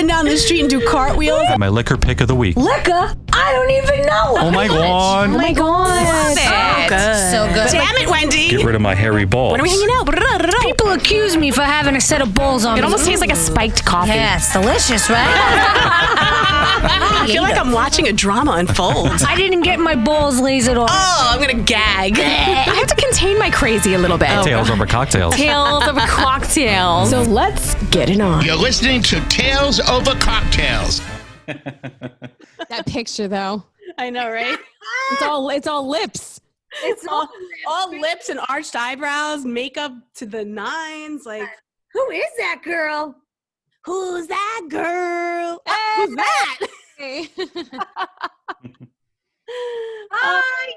run down the street and do cartwheels. My liquor pick of the week. Liquor? I don't even know. Oh my god. Oh my god. So good. So good. Damn it, Wendy. Get rid of my hairy balls. When are we hanging out? People accuse me for having a set of balls on me. It almost tastes like a spiked coffee. Yeah, it's delicious, right? I feel like I'm watching a drama unfold. I didn't get my balls lasered off. Oh, I'm gonna gag. I have to contain my crazy a little bit. Tales over cocktails. Tales over cocktails. So let's get it on. You're listening to Tales Over Cocktails. That picture, though. I know, right? It's all lips. It's all lips and arched eyebrows, makeup to the nines. Like, Who is that girl? who's that girl? Who's that? Hey. Hi.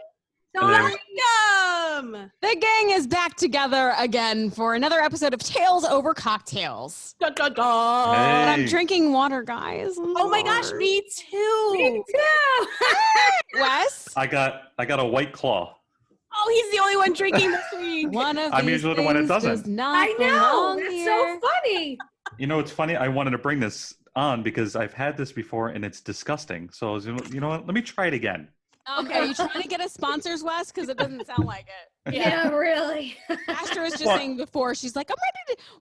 Welcome. The gang is back together again for another episode of Tales Over Cocktails. Da, da, da. And I'm drinking water, guys. Oh my gosh, me too. Me too. Wes? I got a White Claw. Oh, he's the only one drinking this week. One of I'm these usually the one that things doesn't. does not I know. belong That's here. so funny. You know, it's funny. I wanted to bring this on because I've had this before and it's disgusting. So I was, you know what? Let me try it again. Are you trying to get us sponsors, Wes? Because it doesn't sound like it. Yeah, really. Astra was just What? saying before, she's like,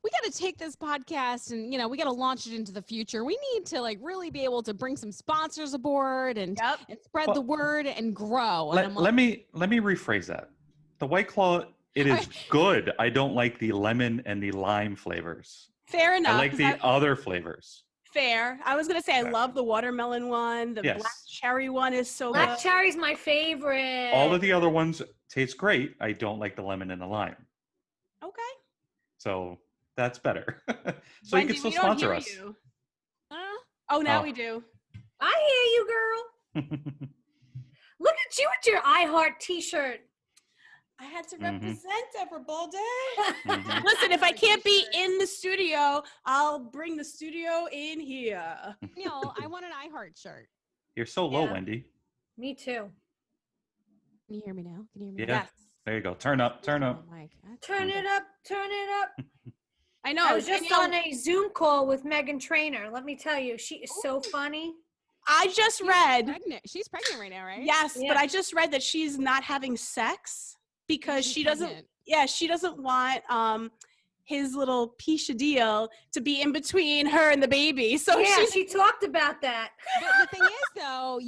we got to take this podcast and, we got to launch it into the future. We need to really be able to bring some sponsors aboard and spread the word and grow. And Let me rephrase that. The White Claw, it is good. I don't like the lemon and the lime flavors. Fair enough. I like the other flavors. Fair. I was going to say, I love the watermelon one. The Yes. black cherry one is so Black good. cherry's my favorite. All of the other ones taste great. I don't like the lemon and the lime. Okay. So that's better. So Wendy, you can still we don't sponsor hear us. you. Oh, now Oh. we do. I hear you, girl. Look at you with your I Heart t-shirt. I had to Mhm. represent every ball day. Mhm. Listen, if I can't be in the studio, I'll bring the studio in here. I want an iHeart shirt. You're so low, Yeah. Wendy. Me too. Can you hear me now? Can you hear me Yeah. now? Yes. There you go. Turn up. Turn up. Oh, Mike. Turn it up. Turn it up. I know. I was just Danielle, on a Zoom call with Megan Trainor. Let me tell you, she is so funny. I just read, She's pregnant right now, right? yes, Yeah. but I just read that she's not having sex because She's she doesn't, pregnant. she doesn't want his little pisha deal to be in between her and the baby. So Yeah, she's she talked about that. But the thing is, though,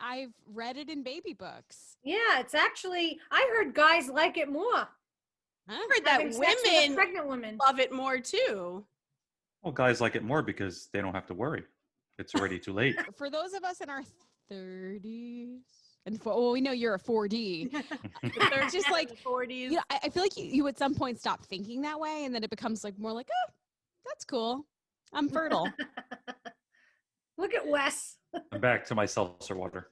I've read it in baby books. Yeah, it's actually, I heard guys like it more. Huh? heard that Having sex with a women pregnant women. love it more too. Well, guys like it more because they don't have to worry. It's already too late. For those of us in our 30s, and we know you're a 4D. They're just like, 40s. I feel like you at some point stop thinking that way, and then it becomes more like, oh, that's cool. I'm fertile. Look at Wes. I'm back to my seltzer water.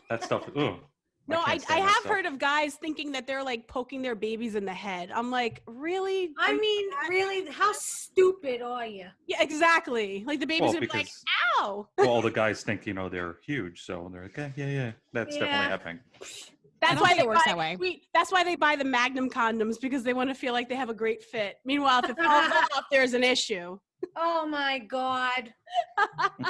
That stuff. Ooh. No, I can't stand that have stuff. heard of guys thinking that they're poking their babies in the head. I'm like, really? I mean, really, how stupid are you? Yeah, exactly. Like the baby's Well, gonna be like, because ow. well, all the guys think they're huge, so they're like, yeah, that's Yeah. definitely happening. That's don't why think they it works buy, that way. That's why they buy the Magnum condoms, because they want to feel like they have a great fit. Meanwhile, if it falls off, there's an issue. Oh my God.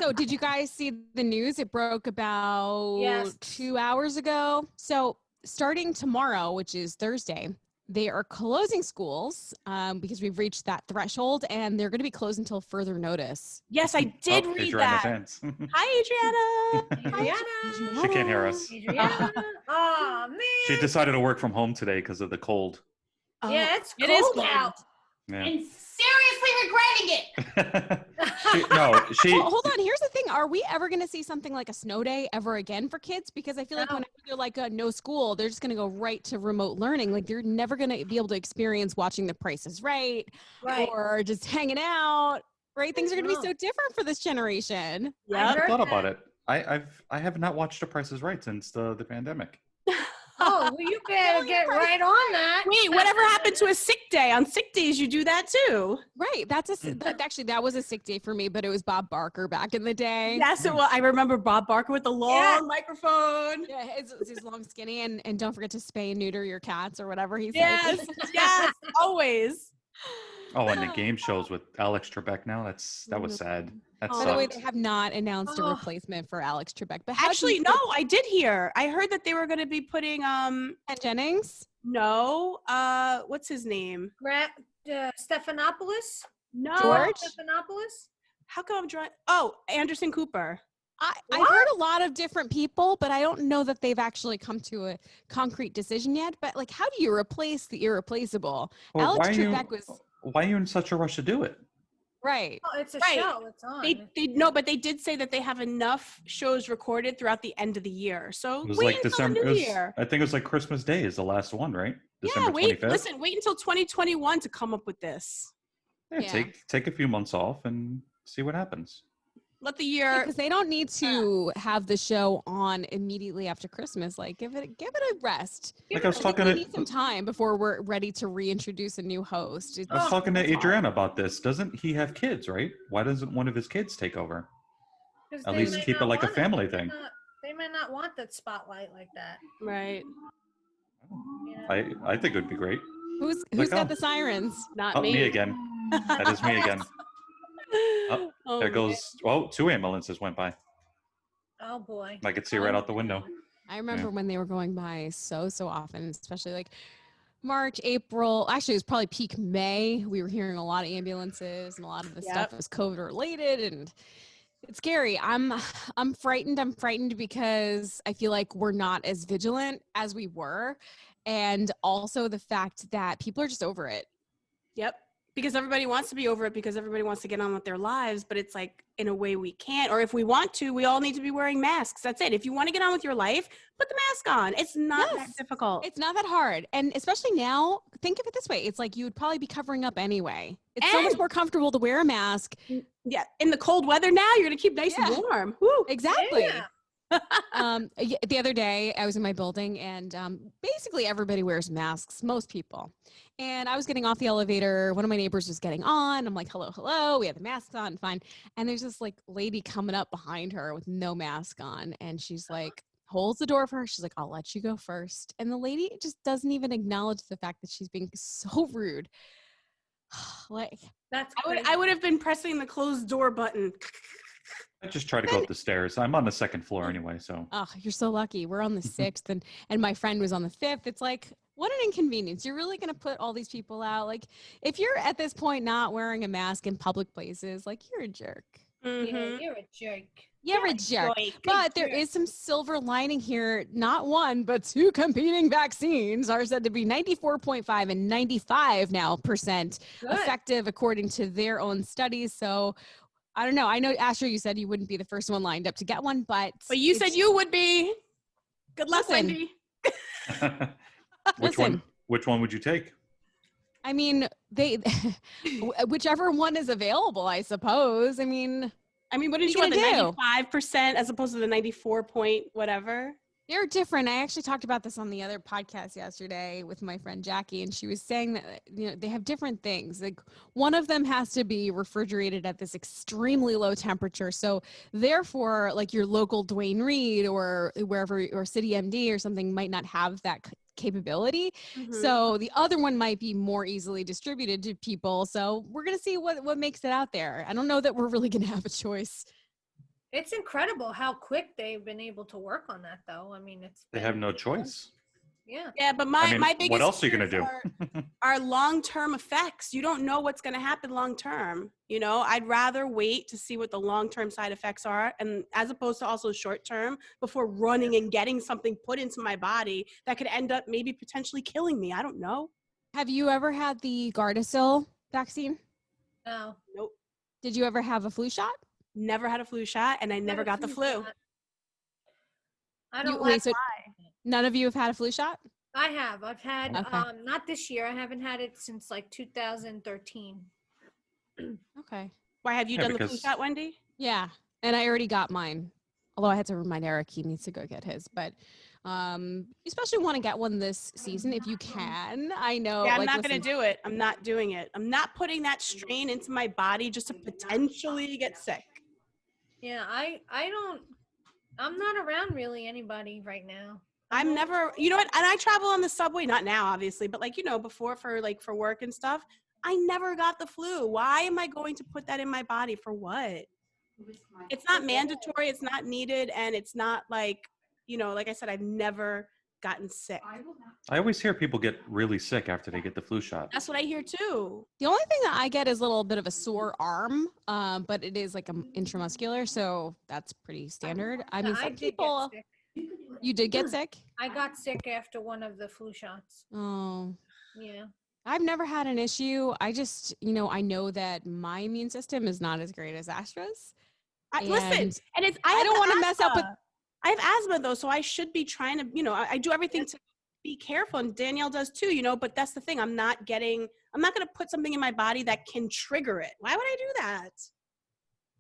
So did you guys see the news? It broke about Yes. 2 hours ago. So starting tomorrow, which is Thursday, they are closing schools because we've reached that threshold, and they're going to be closed until further notice. Yes, I did Oh, read Adriana's that. hands. Hi, Adriana. Adriana. She can't hear us. Adriana. Oh, man. She decided to work from home today because of the cold. Yeah, it's It is cold cold. out. Yeah. And seriously regretting it. She Well, hold on. Here's the thing. Are we ever going to see something like a snow day ever again for kids? Because I feel like No. whenever they're no school, they're just going to go right to remote learning. Like they're never going to be able to experience watching The Price is Right, Right. or just hanging out. Right? Things are going to be know. so different for this generation. I I heard thought that. about it. I have not watched The Price is Right since the pandemic. Oh, well, you better get right on that. Wait, whatever happened to a sick day? On sick days, you do that too. Right. Actually, that was a sick day for me, but it was Bob Barker back in the day. Yes, it was. I remember Bob Barker with the long Yeah. microphone. Yeah, it's long, skinny, and don't forget to spay and neuter your cats or whatever he says. Yes, yes, always. Oh, and the game shows with Alex Trebek now. That was sad. That By the way, sucked. they have not announced a Oh. replacement for Alex Trebek. But how do Actually, you no, I did hear. I heard that they were going to be putting Ken Jennings? no, what's his name? Stephanopoulos? No, George? Stephanopoulos? How come I'm drawing? Oh, Anderson Cooper. I've heard a lot of different people, but I don't know that they've actually come to a concrete decision yet. But like, how do you replace the irreplaceable? Well, Alex Trebek was why are you in such a rush to do it? right. Oh, it's a Right. show. It's on. They no, but they did say that they have enough shows recorded throughout the end of the year. So It was wait like until December. the new year. I think it was like Christmas Day is the last one, right? December Yeah, wait. 25th. Listen, wait until 2021 to come up with this. Yeah, Yeah. take a few months off and see what happens. Let the year. Because they don't need to have the show on immediately after Christmas. Like, give it a rest. Like I was I think talking we to need some time before we're ready to reintroduce a new host. I was talking to it's hard. Adriana about this. Doesn't he have kids, right? Why doesn't one of his kids take over? 'Cause At they least might keep it not like a want family They thing. They might not want that spotlight like that. Right. You know? I think it would be great. Who's Like, got oh. the sirens? Not Oh, me. me again. That is me again. Oh, There man. goes. Oh, 2 ambulances went by. Oh boy. I could see right out the window. I remember when they were going by so often, especially like March, April. Actually, it was probably peak May. We were hearing a lot of ambulances, and a lot of the stuff was COVID related, and it's scary. I'm frightened. I'm frightened because I feel like we're not as vigilant as we were, and also the fact that people are just over it. Yep. Because everybody wants to be over it because everybody wants to get on with their lives, but it's like in a way we can't. Or if we want to, we all need to be wearing masks. That's it. If you want to get on with your life, put the mask on. It's not that difficult. It's not that hard. And especially now, think of it this way. It's like you would probably be covering up anyway. It's so much And- more comfortable to wear a mask. Yeah. In the cold weather now, you're going to keep nice and warm. Woo. Exactly. Yeah. The other day I was in my building and basically everybody wears masks, most people. And I was getting off the elevator. One of my neighbors was getting on. I'm like, hello. We have the masks on, fine. And there's this like lady coming up behind her with no mask on. And she's like, holds the door for her. She's like, I'll let you go first. And the lady just doesn't even acknowledge the fact that she's being so rude. Like, That's I would have been pressing the closed door button. I just try to go up the stairs. I'm on the second floor anyway, so. oh, you're so lucky. We're on the 6th and my friend was on the 5th. It's like, what an inconvenience. You're really going to put all these people out. Like, if you're at this point not wearing a mask in public places, like, you're a jerk. Mm-hmm. Yeah, you're a jerk. You're a jerk. Joy. But there is some silver lining here. Not one, but 2 competing vaccines are said to be 94.5 and 95 now % effective according to their own studies. So I don't know. I know, Asher, you said you wouldn't be the first one lined up to get one, but you said you would be. Good luck, Listen. Wendy. Which one would you take? I mean, they whichever one is available, I suppose. I mean, what did you want, the 95% as opposed to the 94 point whatever? they're different. I actually talked about this on the other podcast yesterday with my friend Jackie, and she was saying that, you know, they have different things. Like, one of them has to be refrigerated at this extremely low temperature. So therefore, like, your local Dwayne Reed or wherever, or City MD or something might not have that capability. Mm-hmm. So the other one might be more easily distributed to people. So we're going to see what makes it out there. I don't know that we're really going to have a choice. It's incredible how quick they've been able to work on that, though. I mean, They have no choice. Yeah. Yeah, but my biggest what else are you going to fears do? are long-term effects. You don't know what's going to happen long-term. You know, I'd rather wait to see what the long-term side effects are, and as opposed to also short-term, before running and getting something put into my body that could end up maybe potentially killing me. I don't know. Have you ever had the Gardasil vaccine? No. Nope. Did you ever have a flu shot? Never had a flu shot, and I never got the flu. I don't Wait, like so none of you have had a flu shot? I have. I've had Okay. not this year. I haven't had it since like 2013. Okay. Why have you Yeah, done the flu because- shot, Wendy? Yeah. And I already got mine. Although I had to remind Eric he needs to go get his. But you especially want to get one this season if you can. I know. Yeah, I'm like, not going listen, to do it. I'm not doing it. I'm not putting that strain into my body just to potentially get sick. Yeah, I'm not around really anybody right now. I'm never, you know what? And I travel on the subway, not now, obviously, but like, you know, before for work and stuff. I never got the flu. Why am I going to put that in my body for what? It's not mandatory, it's not needed, and it's not like, like I said, I've never gotten sick. I always hear people get really sick after they get the flu shot. That's what I hear too. The only thing that I get is a little bit of a sore arm, but it is like intramuscular, so that's pretty standard. I mean, some people. You did get sick? I got sick after one of the flu shots. Oh. Yeah. I've never had an issue. I just, I know that my immune system is not as great as Astra's. Listen, and it's I don't want to mess up with. I have asthma though, so I should be trying to, I do everything to be careful, and Danielle does too, but that's the thing. I'm not going to put something in my body that can trigger it. Why would I do that?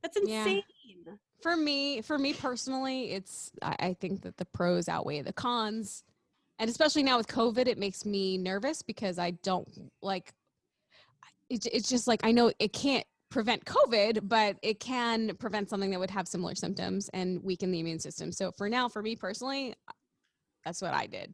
That's insane. Yeah. For me personally, I think that the pros outweigh the cons. And especially now with COVID, it makes me nervous because I don't it's just like, I know it can't prevent COVID, but it can prevent something that would have similar symptoms and weaken the immune system. So for me personally, that's what I did.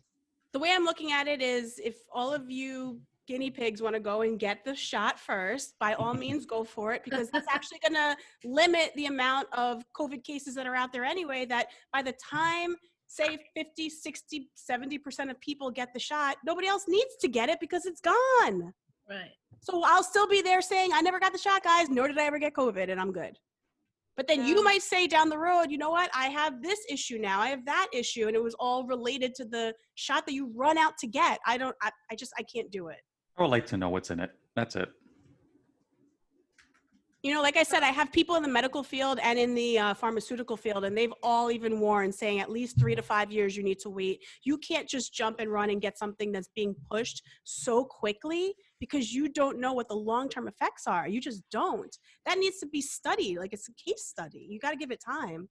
The way I'm looking at it is, if all of you guinea pigs want to go and get the shot first, by all means go for it, because that's actually going to limit the amount of COVID cases that are out there anyway, that by the time, say 50, 60, 70% of people get the shot, nobody else needs to get it because it's gone. Right. So I'll still be there saying, I never got the shot, guys, nor did I ever get COVID, and I'm good. But then you might say down the road, you know what? I have this issue now. I have that issue. And it was all related to the shot that you run out to get. I can't do it. I would like to know what's in it. That's it. Like I said, I have people in the medical field and in the pharmaceutical field, and they've all even warned, saying at least 3 to 5 years you need to wait. You can't just jump and run and get something that's being pushed so quickly, because you don't know what the long-term effects are. You just don't. That needs to be studied. Like, it's a case study. You got to give it time.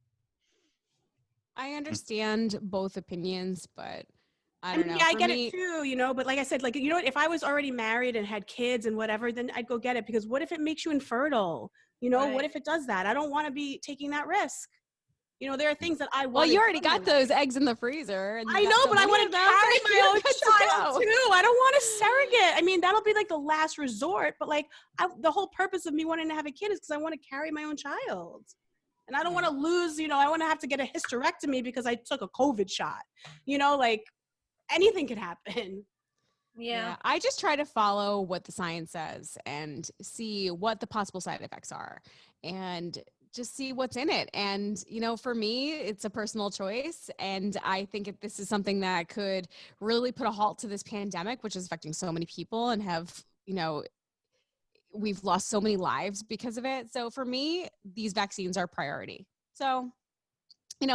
I understand both opinions, but I don't know. Yeah, I get it too, but like I said, if I was already married and had kids and whatever, then I'd go get it, because what if it makes you infertile? Right. What if it does that? I don't want to be taking that risk. There are things that I want. Well, you already got those eggs in the freezer. And I know, but I want to carry my own child too. I don't want a surrogate. I mean, that'll be like the last resort, but the whole purpose of me wanting to have a kid is because I want to carry my own child. And I don't want to lose, I want to have to get a hysterectomy because I took a COVID shot. Anything could happen. Yeah. I just try to follow what the science says and see what the possible side effects are and just see what's in it. And, for me, it's a personal choice. And I think if this is something that could really put a halt to this pandemic, which is affecting so many people and have, we've lost so many lives because of it. So for me, these vaccines are a priority. So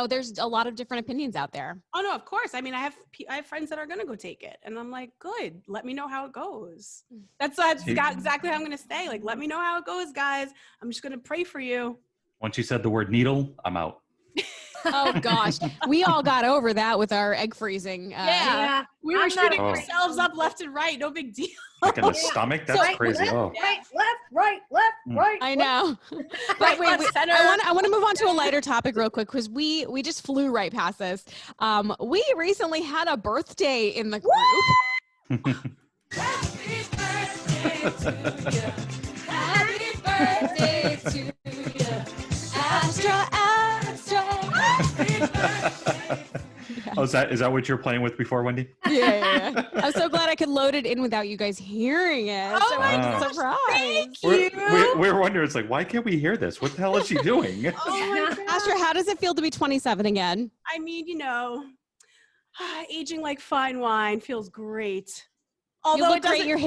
there's a lot of different opinions out there. Oh no, of course. I mean, I have friends that are going to go take it, and I'm like, good. Let me know how it goes. That's exactly how I'm going to stay. Like, let me know how it goes, guys. I'm just going to pray for you. Once you said the word needle, I'm out. Oh gosh, we all got over that with our egg freezing. Yeah, we were shooting ourselves up left and right. No big deal. Like in the stomach? That's crazy. Right, left. I know. But wait, I want to move on to a lighter topic real quick, because we just flew right past this. We recently had a birthday in the group. Happy birthday to you. Happy birthday to you. Astra. Oh, is that what you're playing with before, Wendy? Yeah. I'm so glad I could load it in without you guys hearing it. Oh my gosh, surprise. thank you. We're wondering, it's like, why can't we hear this? What the hell is she doing? Oh my God. Astra, how does it feel to be 27 again? I mean, aging like fine wine feels great. Although you look great. Your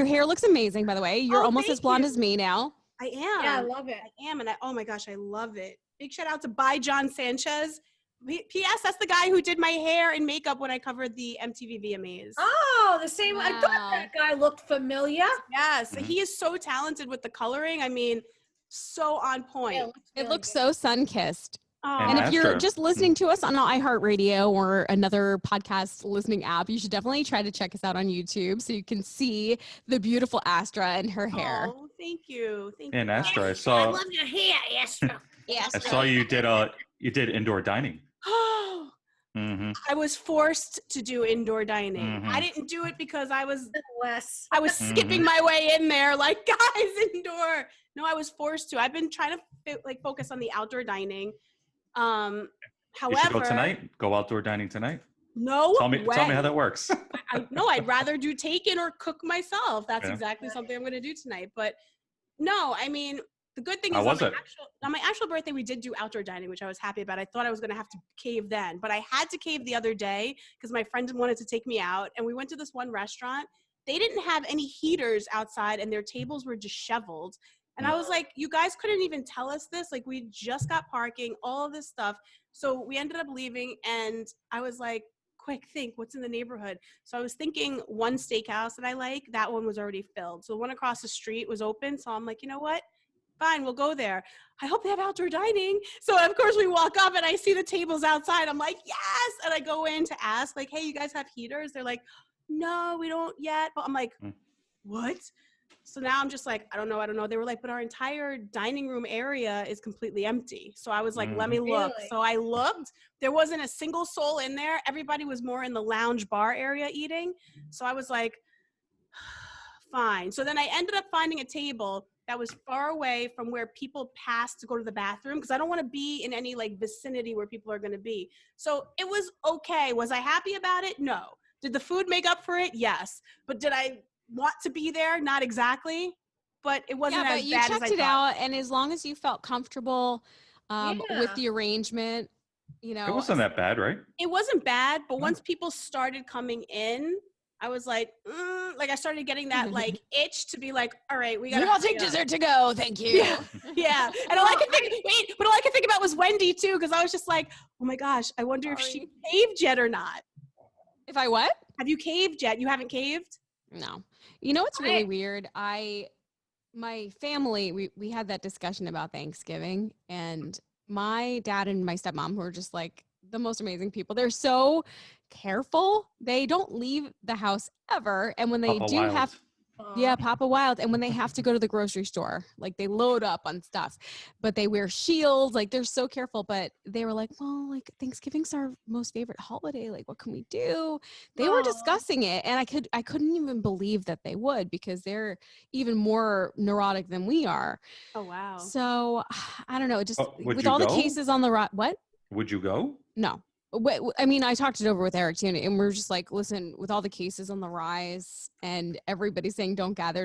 hair looks amazing, by the way. You're almost as blonde as me now. I am. Yeah, I love it. I am, and oh my gosh, I love it. Big shout out to By John Sanchez. P.S. That's the guy who did my hair and makeup when I covered the MTV VMAs. Oh, the same. Wow. I thought that guy looked familiar. Yes, he is so talented with the coloring. I mean, so on point. Yeah, it looks so sun-kissed. Oh. And if you're just listening to us on iHeartRadio or another podcast listening app, you should definitely try to check us out on YouTube so you can see the beautiful Astra and her hair. Oh, thank you. And Astra, I saw. I love your hair, Astra. I saw you did indoor dining. Oh, Mm-hmm. I was forced to do indoor dining. Mhm. I didn't do it because I was Wes. skipping my way in there like, guys, indoor. No, I was forced to. I've been trying to focus on the outdoor dining. You should go However, tonight. Go outdoor dining tonight. no Tell me way. how that works. No, I'd rather do takein or cook myself. That's Yeah. exactly something I'm going to do tonight. But no, I mean, the good thing How is was it? on my actual birthday, we did do outdoor dining, which I was happy about. I thought I was going to have to cave then, but I had to cave the other day because my friend wanted to take me out. And we went to this one restaurant. They didn't have any heaters outside and their tables were disheveled. And I was like, you guys couldn't even tell us this. Like, we just got parking, all of this stuff. So we ended up leaving. And I was like, quick, think what's in the neighborhood. So I was thinking one steakhouse that I like, that one was already filled. So the one across the street was open. So I'm like, you know what? Fine, we'll go there. I hope they have outdoor dining. So of course we walk up and I see the tables outside. I'm like, yes. And I go in to ask, like, hey, you guys have heaters? They're like, no, we don't yet. But I'm like, what? So now I'm just like, I don't know. They were like, but our entire dining room area is completely empty. So I was like, let me look. Really? So I looked. There wasn't a single soul in there. Everybody was more in the lounge bar area eating. So I was like, fine. So then I ended up finding a table that was far away from where people pass to go to the bathroom because I don't want to be in any like vicinity where people are going to be. So it was okay. Was I happy about it? No. Did the food make up for it? Yes. But did I want to be there? Not exactly. But it wasn't Yeah, as but you bad as checked I it thought. out, and as long as you felt comfortable with Yeah. the arrangement, you It know, wasn't that bad, right? It wasn't bad, but No. once people started coming in, I was like, like I started getting that like itch to be like, all right, we got I'll take dessert to go. Thank you. Yeah. Yeah. And all I could think about was Wendy too, because I was just like, oh my gosh, I wonder if she caved yet or not. If I what? Have you caved yet? You haven't caved? No. You know what's really weird? My family, we had that discussion about Thanksgiving, and my dad and my stepmom were just like the most amazing people. They're so careful. They don't leave the house ever. And when they Papa do Wild. have Yeah, Papa Wild. And when they have to go to the grocery store, like they load up on stuff, but they wear shields. Like they're so careful. But they were like, well, like Thanksgiving's our most favorite holiday. Like, what can we do? They were discussing it. And I couldn't even believe that they would, because they're even more neurotic than we are. Oh, wow. So I don't know. Just would with you all the go? cases on the what? Would you go? No. I mean, I talked it over with Eric too, and we're just like, listen, with all the cases on the rise and everybody saying don't gather,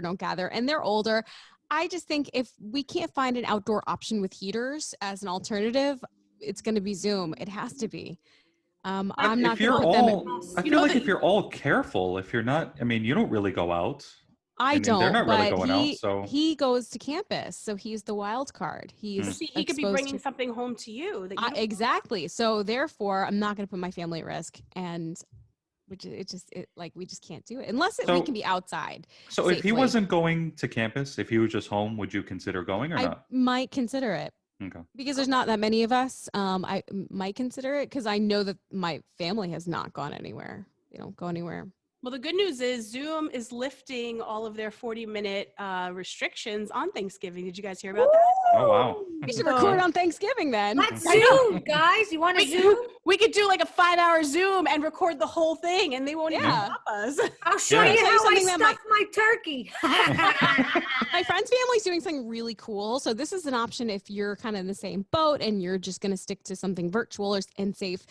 and they're older, I just think if we can't find an outdoor option with heaters as an alternative, it's going to be Zoom. It has to be. I'm not going to put them in. I feel like if you're all careful, if you're not, I mean, you don't really go out. I mean, don't, they're not really but going out, so he goes to campus, so he's the wild card. He's See, he could be exposed bringing to- something home to you. That you don't- exactly. So therefore, I'm not going to put my family at risk, and like we just can't do it unless we can be outside. So if he safely. wasn't going to campus, if he was just home, would you consider going or I not? might consider it. Okay. Because there's not that many of us. I might consider it because I know that my family has not gone anywhere. They don't go anywhere. Well, the good news is Zoom is lifting all of their 40-minute restrictions on Thanksgiving. Did you guys hear about that? Oh, wow. We should record on Thanksgiving then. Let's Zoom, guys. You want to Zoom? We could do like a 5-hour Zoom and record the whole thing, and they won't even Yeah. stop us. I'll show Yeah. you Tell you how I something that stuff my turkey. My friend's family's doing something really cool. So this is an option if you're kind of in the same boat and you're just going to stick to something virtual and safe.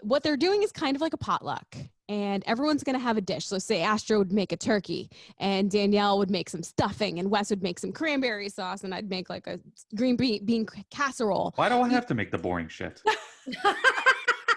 What they're doing is kind of like a potluck. And everyone's going to have a dish. So say Astro would make a turkey, and Danielle would make some stuffing, and Wes would make some cranberry sauce, and I'd make like a green bean casserole. Why do I have to make the boring shit?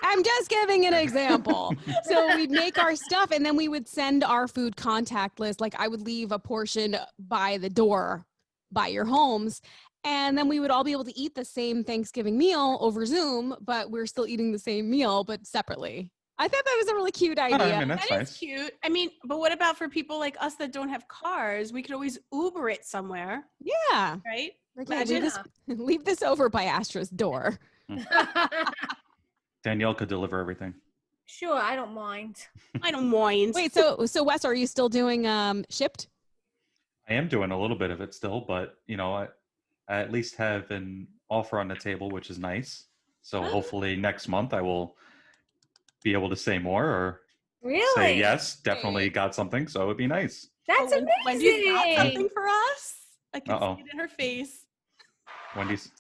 I'm just giving an example. So we'd make our stuff, and then we would send our food contactless. Like I would leave a portion by the door by your homes. And then we would all be able to eat the same Thanksgiving meal over Zoom, but we're still eating the same meal, but separately. I thought that was a really cute idea. I mean, that's That nice. is cute. I mean, but what about for people like us that don't have cars? We could always Uber it somewhere, Yeah. right? Like, yeah, Imagine- leave this over by Astra's door. Danielle could deliver everything. Sure, I don't mind. I don't mind. Wait, so Wes, are you still doing Shipped? I am doing a little bit of it still, but you know, I at least have an offer on the table, which is nice. So hopefully next month I will be able to say more or Really? say yes, definitely got something. So it'd be nice. That's Oh, Wendy's got amazing. something for us. I can Uh-oh. see it in her face. Wendy's.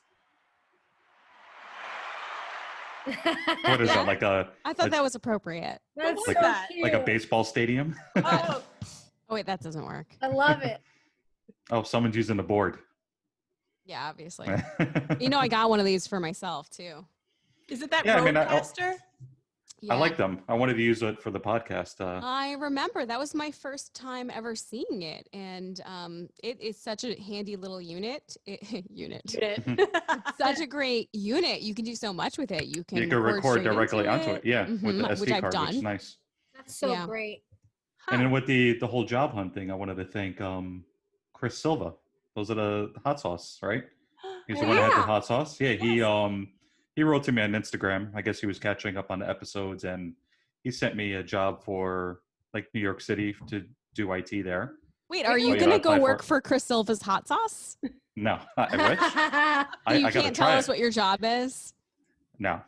What is that? Like a I thought that was appropriate. That's What so was that? cute. like a baseball stadium? Oh, Oh wait, that doesn't work. I love it. Oh, someone's using the board. Yeah, obviously. You know, I got one of these for myself too. is it that Yeah, I mean, roadcaster? I like them. I wanted to use it for the podcast. I remember that was my first time ever seeing it, and it is such a handy little unit. Such a great unit. You can do so much with it. You can record straight directly into onto it. Yeah, with the Mhm, which SD I've card, which is done. nice. That's so Yeah. great. And then with the whole job hunt thing, I wanted to thank Chris Silva. Those are the hot sauce, right? He's the one that had the Yeah. hot sauce. Yeah, he wrote to me on Instagram. I guess he was catching up on the episodes, and he sent me a job for like New York City to do IT there. Wait, are Oh, you yeah, I gonna go applied for work it. for Chris Silva's hot sauce? No, I wish. So you I gotta can't tell try us it. what your job is. No,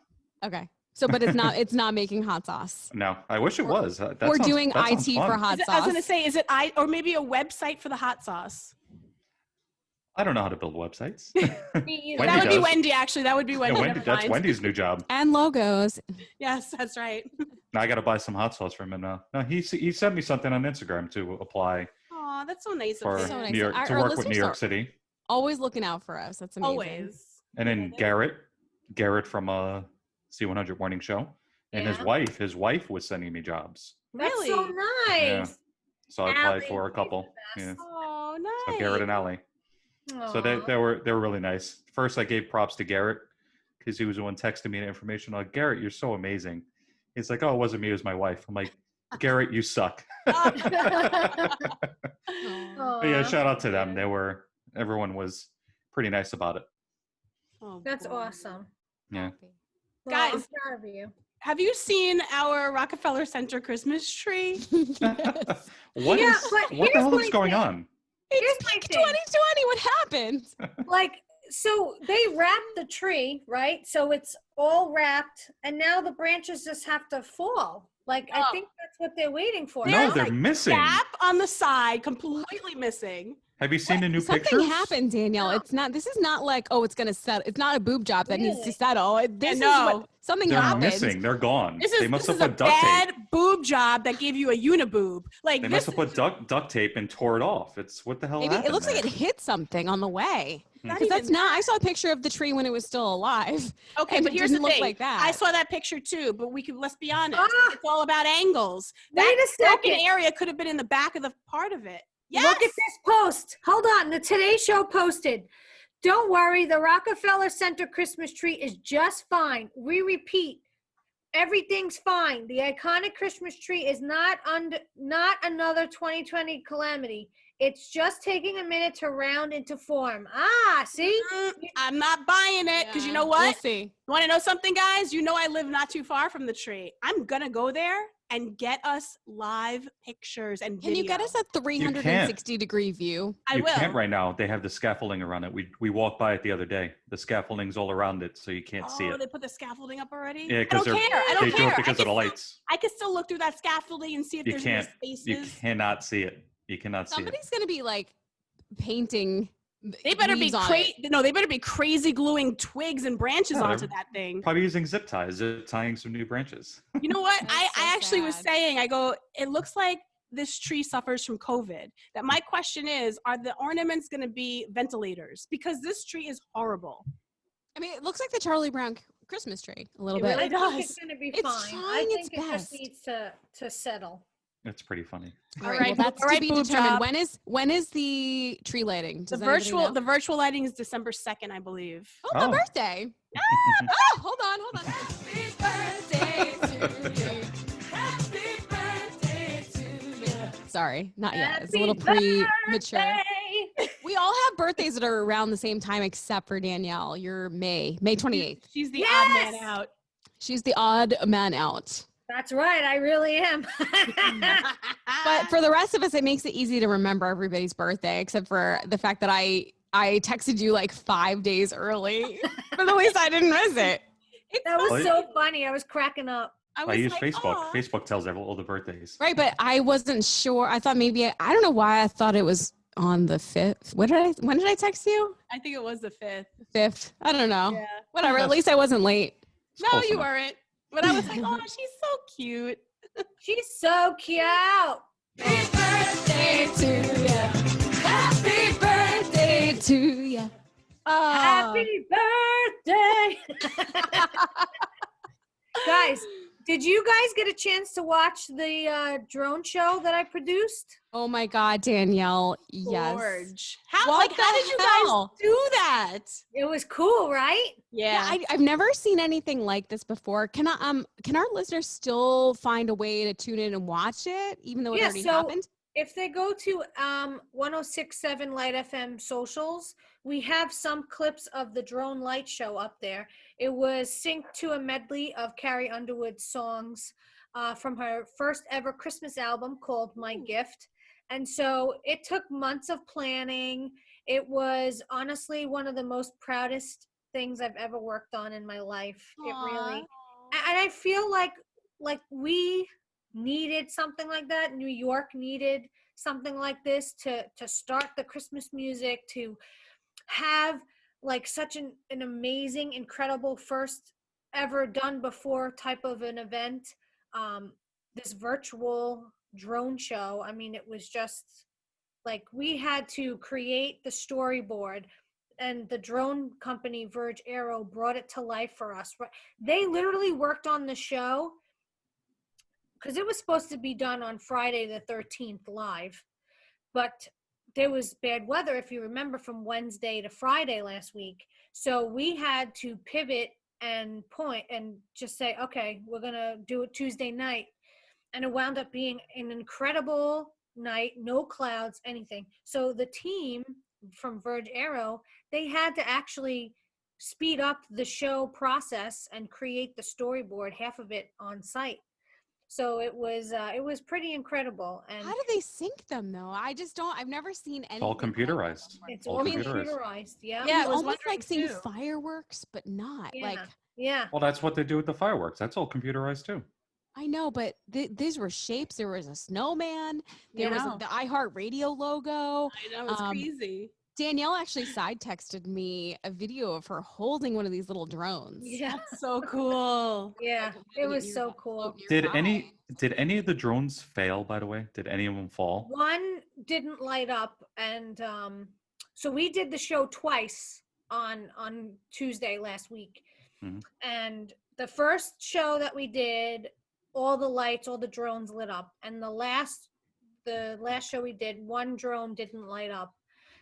Okay, so but it's not making hot sauce. no, I wish it was. That We're sounds- doing that sounds IT fun. for hot I sauce. was gonna say, is it or maybe a website for the hot sauce? I don't know how to build websites. Me either. Wendy That would be does. Wendy, actually. That would be Yeah, Wendy. Wendy, never that's mind. Wendy's new job. And logos. Yes, that's right. Now I got to buy some hot sauce from him now. No, he sent me something on Instagram to apply Oh, that's so nice for of him. So nice. New York Our- to our work with New listeners York are- City, Always looking out for us. That's amazing. Always. and then Garrett from C100 Morning Show, and his Yeah. wife was sending me jobs. That's Really? so nice. Yeah. So I applied Allie, for a she's couple. the Yeah. best. Oh, nice. So Garrett and Allie. So they Aw. were really nice. First, I gave props to Garrett because he was the one texting me the information. Like, Garrett, you're so amazing. He's like, oh, it wasn't me, it was my wife. I'm like, Garrett, you suck. Aw. But yeah, Aw. shout out to them. Everyone was pretty nice about it. Oh, That's boy. awesome. Yeah. Well, I'm Guys. proud of you. Have you seen our Rockefeller Center Christmas tree? What Yeah, is- but what the here's hell my is going thing. on? Here's my thing. 2020, what happened? Like, so they wrapped the tree, right? So it's all wrapped, and now the branches just have to fall. Like, I Oh. think that's what they're waiting for. No, There's they're a missing. Gap on the side, completely missing. Have you seen the new Something pictures? happened, Danielle. It's not. This is not like, oh, it's gonna settle. It's not a boob job that needs to Really? settle. This no. is what something They're happened. missing. They're gone. This They is must this have is a put duct bad tape. boob job that gave you a uniboob. Like They this must have put duct tape and tore it off. It's what the hell Maybe happened it looks like there? it hit something on the way. Not Because that's even not. that. I saw a picture of the tree when it was still alive. Okay, and but it here's the didn't look thing. like that. I saw that picture too, but let's be honest. Ah! It's all about angles. Wait That a broken second. area could have been in the back of the part of it. Yes. Look at this post. Hold on. The Today Show posted. Don't worry, the Rockefeller Center Christmas tree is just fine. We repeat, everything's fine. The iconic Christmas tree is not another 2020 calamity. It's just taking a minute to round into form. Ah, see? I'm not buying it because you know We'll what? see. You want to know something, guys? You know I live not too far from the tree. I'm gonna go there and get us live pictures and Can you get video. us a 360-degree view? I You will. can't right now. They have the scaffolding around it. We walked by it the other day. The scaffolding's all around it, so you can't see Oh, it. they put the scaffolding up already? Yeah, I because don't care. I they don't do care. it because of the lights. I can still look through that scaffolding and see if You there's can't. any You spaces. cannot see it. You cannot see it. Somebody's gonna be like painting. They better be leaves on crazy. it. No, they better be crazy gluing twigs and branches Yeah, onto they're- that thing. Probably using zip ties, tying some new branches. You know what? That's I so actually was sad. saying, I go, it looks like this tree suffers from COVID. That my question is, are the ornaments going to be ventilators? Because this tree is horrible. I mean, it looks like the Charlie Brown Christmas tree a little It bit. really I think does. it's going to be It's fine. trying I its think it just best. needs to settle. It's pretty funny. All All right, right, well, that's all to right, be boob determined. job. When is the tree lighting? Does anybody know? The virtual lighting is December 2nd, I believe. Oh, my Oh. birthday. Oh, hold on. Happy birthday to you. Happy birthday to you. Sorry, not yet. It's a little premature. Birthday. We all have birthdays that are around the same time except for Danielle. You're May 28th. She's the odd man Yes! out. She's the odd man out. That's right. I really am. But for the rest of us, it makes it easy to remember everybody's birthday, except for the fact that I texted you like 5 days early. But at least I didn't miss it. That was Well, so funny. I was cracking up. I was use like, Facebook. "Aw." Facebook tells all the birthdays. Right, but I wasn't sure. I thought maybe I don't know why I thought it was on the 5th. When did I text you? I think it was the 5th. 5th. I don't know. Yeah. Whatever. At That's- least I wasn't late. It's No, close you enough. weren't. But I was like, "Oh, she's so cute." She's so cute. Happy birthday to you. Happy birthday to you. Happy birthday. Guys, did you guys get a chance to watch the drone show that I produced? Oh my God, Danielle. Yes. Gorge. How What how the did you hell? guys do that? It was cool, right? Yeah, I've never seen anything like this before. Can our listeners still find a way to tune in and watch it, even though it Yeah, already so happened? if they go to 1067 Light FM socials, we have some clips of the drone light show up there. It was synced to a medley of Carrie Underwood's songs from her first ever Christmas album called My Gift. And so it took months of planning. It was honestly one of the most proudest things I've ever worked on in my life. It really, and I feel like we needed something like that. New York needed something like this to start the Christmas music, to have like such an amazing, incredible first ever done before type of an event. This virtual drone show. I mean, it was just like we had to create the storyboard, and the drone company Verge Aero brought it to life for us. They literally worked on the show because it was supposed to be done on Friday the 13th live, but there was bad weather, if you remember, from Wednesday to Friday last week. So we had to pivot and point and just say, okay, we're going to do it Tuesday night. And it wound up being an incredible night, no clouds, anything. So the team from Verge Aero, they had to actually speed up the show process and create the storyboard, half of it on site. So it was pretty incredible. And How do they sync them though? I just don't. I've never seen anything. It's all computerized. it's all all computerized. computerized. Yeah. Yeah, It's I was almost like seeing wondering, too. fireworks, but not. Yeah. Like Yeah. Well, that's what they do with the fireworks. That's all computerized too. I know, but these were shapes. There was a snowman. There was Yeah. the iHeartRadio logo. I know, it's crazy. Danielle actually side texted me a video of her holding one of these little drones. Yeah. So cool. Yeah. It Having was so nearby, cool. float Did nearby. any of the drones fail, by the way? Did any of them fall? One didn't light up, and so we did the show twice on Tuesday last week. Mhm. And the first show that we did, all the lights, all the drones lit up, and the last show we did, one drone didn't light up.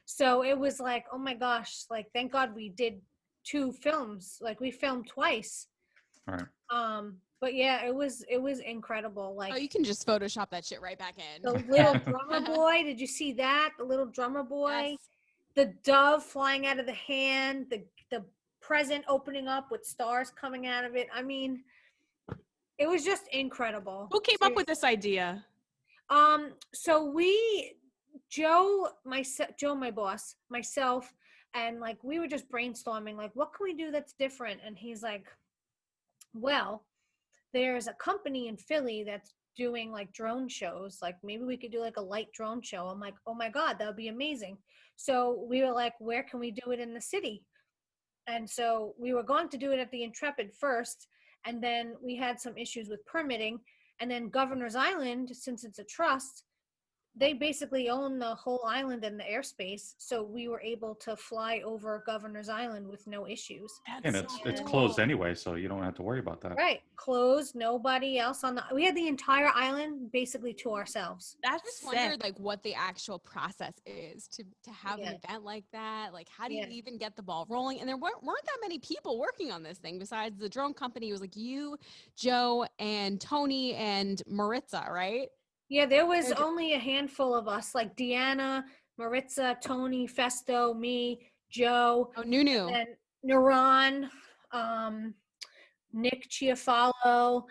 So it was like, oh my gosh, like thank God we did 2 films. Like we filmed twice. All right. But yeah, it was incredible. Like Oh, you can just Photoshop that shit right back in. the little drummer boy, did you see that? The little drummer boy, Yes. the dove flying out of the hand, the present opening up with stars coming out of it. I mean, it was just incredible. Who came up with this idea? So Joe, my boss, myself, and like we were just brainstorming, like what can we do that's different? And he's like, well, there's a company in Philly that's doing like drone shows. Like maybe we could do like a light drone show. I'm like, oh my God, that would be amazing. So we were like, where can we do it in the city? And so we were going to do it at the Intrepid first. And then we had some issues with permitting. And then Governor's Island, since it's a trust, they basically own the whole island and the airspace. So we were able to fly over Governor's Island with no issues. And it's closed anyway, so you don't have to worry about that. Right. Closed, nobody else on we had the entire island basically to ourselves. I That's just sick. wondered like what the actual process is to have Yeah. an event like that. Like how do Yeah. you even get the ball rolling? And there weren't that many people working on this thing besides the drone company. It was like you, Joe, and Tony and Maritza, right? Yeah, there was They're only a handful of us, like Deanna, Maritza, Tony, Festo, me, Joe, Oh, Nunu. and Naran, Nick Chiafalo.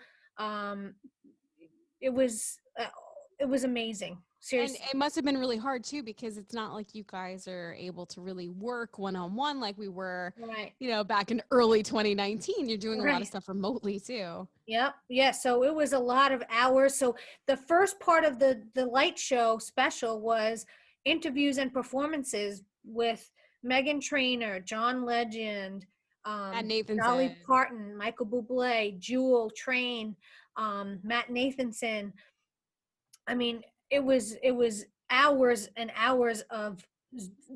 It was amazing. Seriously. And it must have been really hard too, because it's not like you guys are able to really work one-on-one like we were, Right. back in early 2019. You're doing a lot Right. of stuff remotely too. Yep. Yeah. So it was a lot of hours. So the first part of the light show special was interviews and performances with Megan Trainor, John Legend, Matt Dolly Nathanson. Parton, Michael Bublé, Jewel Train, Matt Nathanson. I mean, it was hours and hours of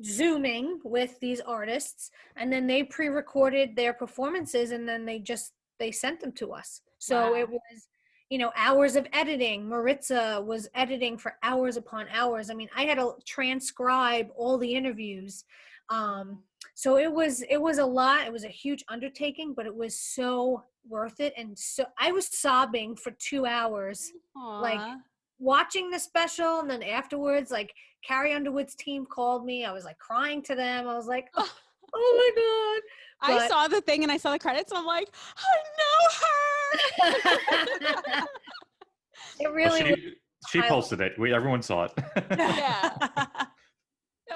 zooming with these artists, and then they pre-recorded their performances, and then they sent them to us. So Wow. it was, hours of editing. Maritza was editing for hours upon hours. I mean, I had to transcribe all the interviews. So it was a lot. It was a huge undertaking, but it was so worth it. And so I was sobbing for 2 hours, like Aw. watching the special, and then afterwards, like Carrie Underwood's team called me. I was like crying to them. I was like, oh my God. I But- saw the thing and I saw the credits and I'm like, I know her. It really was. She posted it. Everyone saw it. Yeah.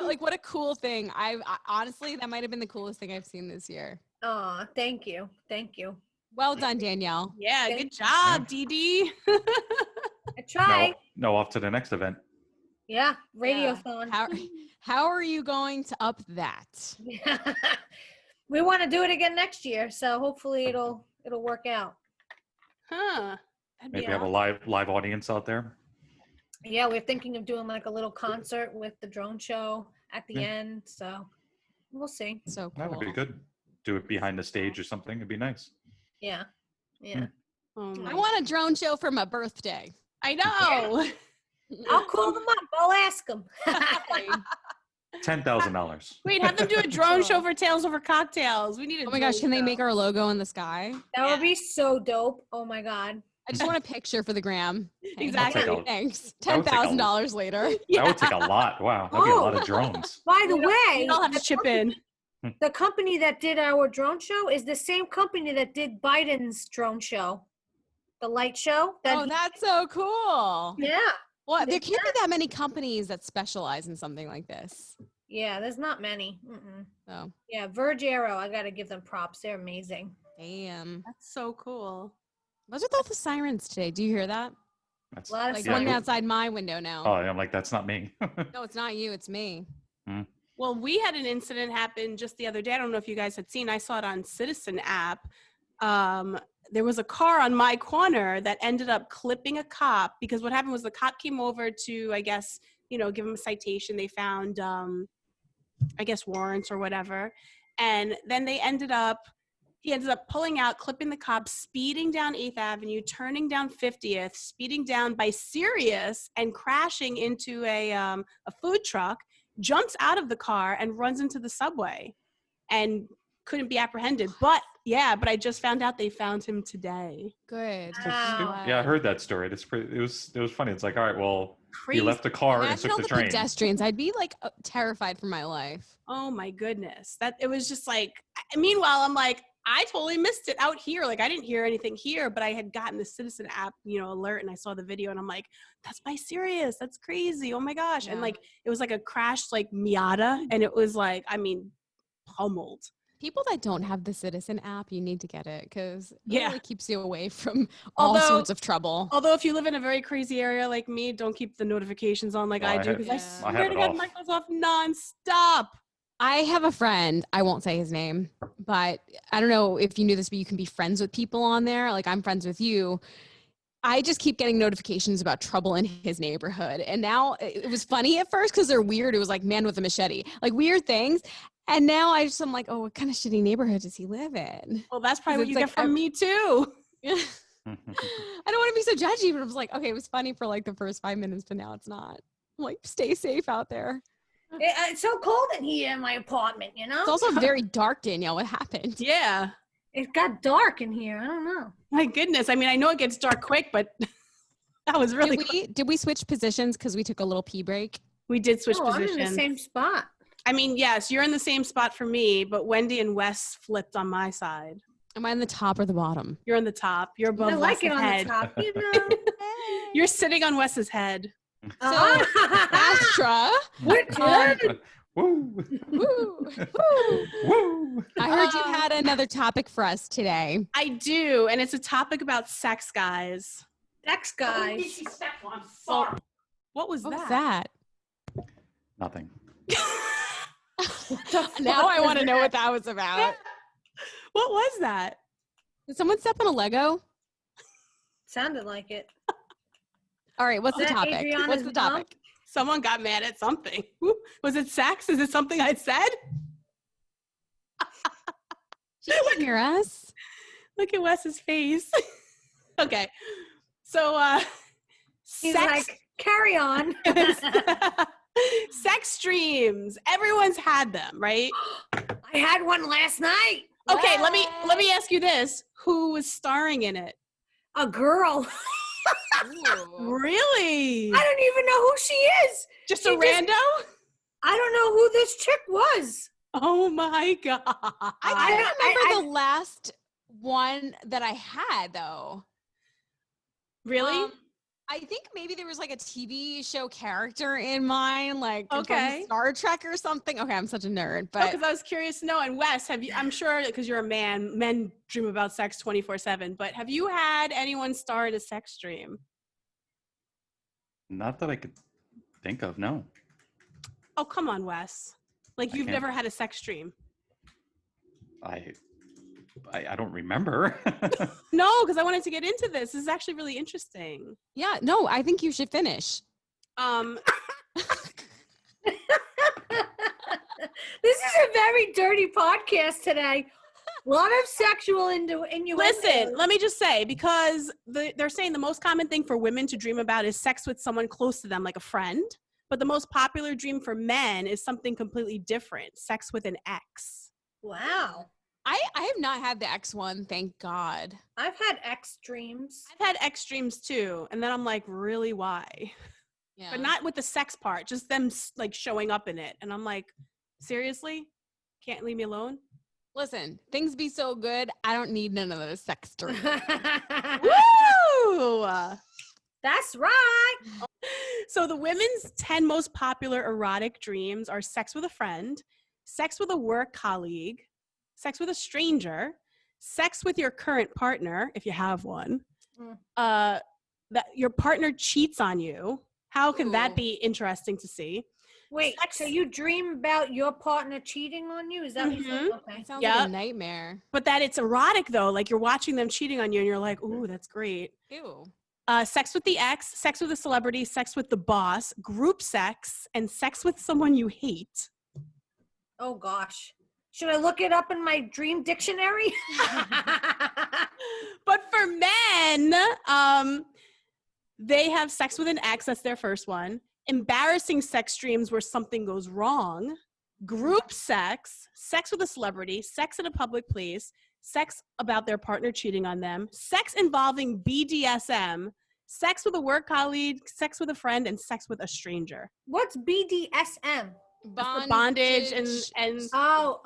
No, like, what a cool thing. I honestly, that might have been the coolest thing I've seen this year. Oh, thank you. Thank you. Well done, Danielle. Yeah, Thank good job, Dee Dee. I tried. No, off to the next event. Yeah. Yeah. Radiothon. How are you going to up that? We want to do it again next year, so hopefully it'll work out. Huh. That'd be Maybe have a live audience out there. Yeah, we're thinking of doing like a little concert with the drone show at the Yeah. end, so we'll see. So cool. That would be good. Do it behind the stage or something. It'd be nice. Yeah. Yeah. Oh I my- want a drone show for my birthday. I know. I'll call them up. I'll ask them. $10,000. Wait, have them do a drone show for Tales Over Cocktails. We need a Oh my gosh, drone can they show. make our logo in the sky? That would be so dope. Oh my God. I just want a picture for the gram. Hey, Exactly. I'll take Thanks. that would take a- $10,000 later. That would take a lot. Wow. That'd be a lot of Oh. drones. By the We way, all have to chip in. the company that did our drone show is the same company that did Biden's drone show, the light show. Oh, that's so cool. Yeah. Well, there can't be that many companies that specialize in something like this. Yeah, there's not many. Mm-mm. So, Yeah, Verge Aero, I got to give them props. They're amazing. damn. That's so cool. What's with all the sirens today? Do you hear that? That's, A lot of Like yeah, one who- outside my window now. Oh, I'm like, that's not me. No, it's not you. It's me. Well, we had an incident happen just the other day. I don't know if you guys had seen. I saw it on Citizen app. There was a car on my corner that ended up clipping a cop because what happened was the cop came over to, I guess, give him a citation. They found, I guess, warrants or whatever. And then he ended up pulling out, clipping the cop, speeding down 8th Avenue, turning down 50th, speeding down by Sirius and crashing into a food truck, jumps out of the car and runs into the subway and couldn't be apprehended. But I just found out they found him today. Good. Wow. Yeah, I heard that story. It was funny. It's like, all right, well, Crazy. he left the car and Imagine took all the the train. pedestrians. I'd be like terrified for my life. Oh my goodness. That it was just like, meanwhile, I'm like, I totally missed it out here. Like I didn't hear anything here, but I had gotten the Citizen app, alert, and I saw the video and I'm like, that's by Sirius. That's crazy. Oh my gosh. And Yeah. like, it was like a crashed like Miata. And it was like, pummeled. People that don't have the Citizen app, you need to get it because it Yeah. really keeps you away from all Although- sorts of trouble. Although if you live in a very crazy area like me, don't keep the notifications on like Oh, I I do. have- Because Yeah. I I swear have to it God, off. mine goes off nonstop. I have a friend, I won't say his name, but I don't know if you knew this, but you can be friends with people on there. Like I'm friends with you. I just keep getting notifications about trouble in his neighborhood. And now it was funny at first because they're weird. It was like man with a machete, like weird things. And now I'm like, oh, what kind of shitty neighborhood does he live in? Well, that's probably what it's you like, get from me too. I don't want to be so judgy, but I was like, okay, it was funny for like the first 5 minutes, but now it's not. I'm like, stay safe out there. It's so cold in here in my apartment, It's also very dark, Danielle. What happened? Yeah. It got dark in here. I don't know. My goodness. I mean, I know it gets dark quick, but that was really Did we switch positions because we took a little pee break? We did switch Oh, I'm positions. in the same spot. I mean, yes, you're in the same spot for me, but Wendy and Wes flipped on my side. Am I on the top or the bottom? You're on the top. You're above I like Wes's it on head. the top, you know. You're sitting on Wes's head. So, Astra. What? Woo! Woo. Woo! I heard you had another topic for us today. I do, and it's a topic about sex, guys. Sex Oh, guys. disrespectful. I'm sorry. What was What was that? that? Nothing. Now I want to know what that was about. What was that? Did someone step on a Lego? Sounded like it. All right, what's the Is that topic? Adriana's What's the mom? topic? Someone got mad at something. Ooh, was it sex? Is it something I said? She can hear us. Look at Wes's face. Okay. So He's sex like, carry on. sex streams. Everyone's had them, right? I had one last night. Okay, let me ask you this. Who was starring in it? A girl. Really? I don't even know who she is. Just she a just- rando? I don't know who this chick was. Oh my god. I can't remember the last one that I had though. Really? I think maybe there was like a TV show character in mine, like from Okay. Star Trek or something. Okay, I'm such a nerd, but Because I was curious to know. And Wes, have you? I'm sure because you're a man, men dream about sex 24/7. But have you had anyone star in a sex stream? Not that I could think of. No. Oh, come on, Wes. Like I you've can't. never had a sex stream? I don't remember. No, because I wanted to get into this. This is actually really interesting. yeah, no, I think you should finish. This is a very dirty podcast today. A lot of sexual innuendo. Listen, let me just say, because they're saying the most common thing for women to dream about is sex with someone close to them, like a friend. But the most popular dream for men is something completely different, sex with an ex. Wow. I have not had the X one, thank God. I've had X dreams. I've had ex dreams too. And then I'm like, really, why? Yeah. But not with the sex part, just them like showing up in it. And I'm like, seriously? Can't leave me alone? Listen, things be so good. I don't need none of those sex dreams. Woo! That's right. So the women's 10 most popular erotic dreams are sex with a friend, sex with a work colleague, sex with a stranger, sex with your current partner, if you have one, that your partner cheats on you. How can that Ooh. be interesting to see? Wait, Sex- so you dream about your partner cheating on you? Is that what you said? Mhm. Okay. Sounds Yep. like a nightmare. But that it's erotic though, like you're watching them cheating on you and you're like, ooh, that's great. Ew. Sex with the ex, sex with a celebrity, sex with the boss, group sex, and sex with someone you hate. Oh gosh. Should I look it up in my dream dictionary? But for men, they have sex with an ex. That's their first one. Embarrassing sex dreams where something goes wrong. Group sex, sex with a celebrity, sex in a public place, sex about their partner cheating on them, sex involving BDSM, sex with a work colleague, sex with a friend, and sex with a stranger. What's BDSM? That's the bondage and Oh.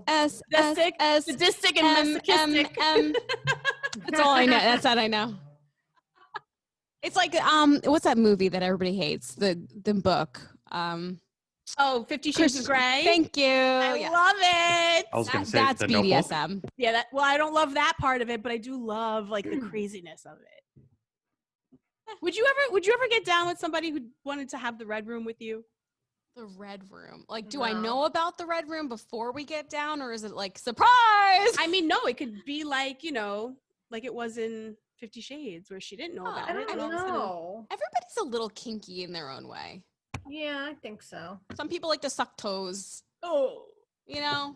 sadistic, sadistic and masochistic. That's all I know. That's all I know. It's like what's that movie that everybody hates? The book. 50 Shades of Grey. Thank you. I love it. I was going to say That's the Notebook. BDSM. Yeah, I don't love that part of it, but I do love like the craziness of it. Would you ever get down with somebody who wanted to have the red room with you? The red room. Like, do I No. know about the red room before we get down, or is it like surprise? I mean, no, it could be like, like it was in 50 Shades where she didn't know about I it. don't and all of a sudden- know. Everybody's a little kinky in their own way. Yeah, I think so. Some people like to suck toes. Oh. You know.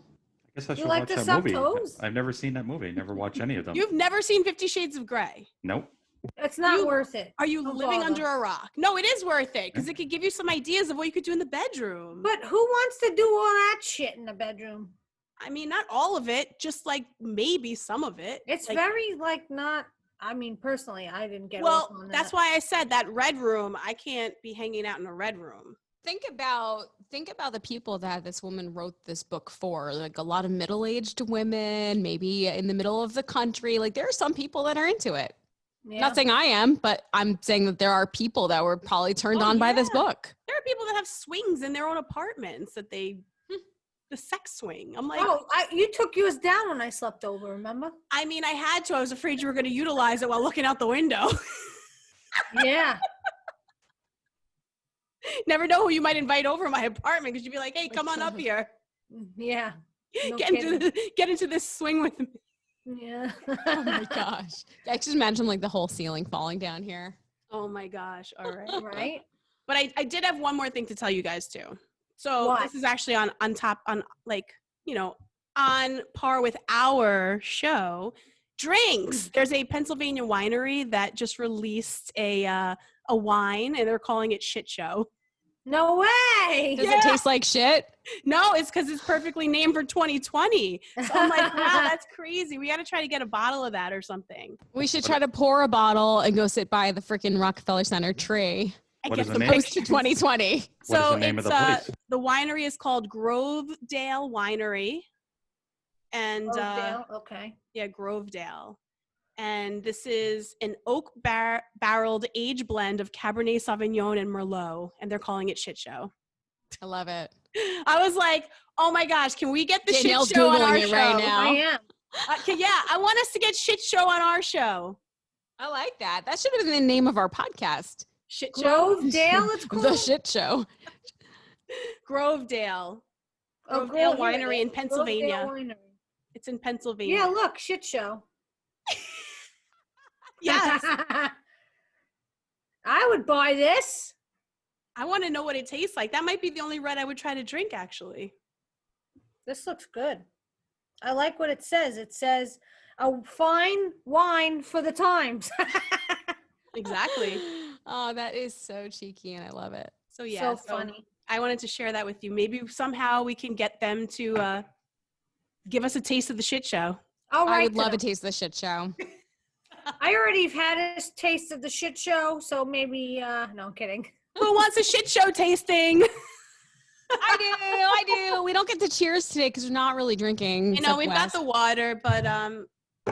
I guess I should like watch to that suck movie. toes? I've never seen that movie. Never watched any of them. You've never seen 50 Shades of Grey. Nope. It's not You- worth it. Are you Don't living bother. under a rock? No, it is worth it because it could give you some ideas of what you could do in the bedroom. But who wants to do all that shit in the bedroom? I mean, not all of it, just like maybe some of it. It's Like, very not. I mean, personally, I didn't get. well, off on that. that's why I said that red room. I can't be hanging out in a red room. Think about the people that this woman wrote this book for. Like a lot of middle-aged women, maybe in the middle of the country. Like there are some people that are into it. Yeah. Not saying I am, but I'm saying that there are people that were probably turned on by this yeah. book. There are people that have swings in their own apartments that the sex swing. I'm like, Oh, you took yours down when I slept over, remember? I mean, I had to. I was afraid you were going to utilize it while looking out the window. Yeah. Never know who you might invite over my apartment because you'd be like, hey, come on up here. Yeah. No get into this swing with me. Yeah. Oh my gosh. I just imagine like the whole ceiling falling down here. Oh my gosh. All right. Right? But I did have one more thing to tell you guys too. So What? this is actually on top on like, on par with our show. Drinks. There's a Pennsylvania winery that just released a wine and they're calling it Shit Show. No way. Does it taste like shit? No, it's because it's perfectly named for 2020. So I'm like, wow, that's crazy. We got to try to get a bottle of that or something. We should try to pour a bottle and go sit by the freaking Rockefeller Center tree. I What get is the the name? Post to 2020. What is So the name of it's, the place? the winery is called Grovedale Winery. And Oakdale, okay. yeah, Grovedale. And this is an oak barreled age blend of Cabernet Sauvignon and Merlot. And they're calling it Shit Show. I love it. I was like, oh my gosh, can we get the Danielle's Shit Show on Googling our it show? right now. I am. Yeah, I want us to get Shit Show on our show. I like that. That should have been the name of our podcast. Shit Show? Grovedale, it's called. The Shit Show. Grovedale. Oh, Grovedale here it Winery is. in Pennsylvania. Grovedale Winery. It's in Pennsylvania. Yeah, look, Shit Show. Yes. I would buy this. I want to know what it tastes like. That might be the only red I would try to drink, actually. This looks good. I like what it says. It says a fine wine for the times. Exactly. Oh, that is so cheeky and I love it. So yeah, So funny. I wanted to share that with you. Maybe somehow we can get them to give us a taste of the Shit Show. All right. I would love a taste of the Shit Show. I already have had a taste of the Shit Show, so maybe, no, I'm kidding. Who wants a Shit Show tasting? I do. We don't get to cheers today because we're not really drinking. You know, we've got the water, but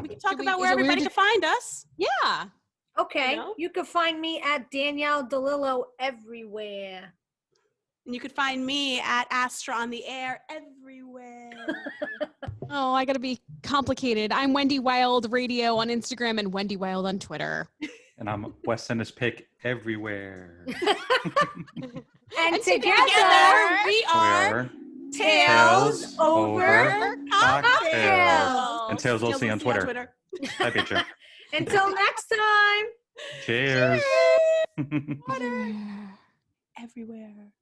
we can talk Should we- about is where it weird everybody to- can find us. Yeah. Okay. You know? You can find me at Danielle DeLillo everywhere. And you could find me at Astra on the Air everywhere. Oh, I gotta be complicated. I'm Wendy Wild Radio on Instagram and Wendy Wild on Twitter. And I'm West Ennis Pick everywhere. And Together we We are are Tales Over Cocktails. Cocktails. And Tales OC on Twitter. Hi, bitch. Until next time. Cheers. Everywhere.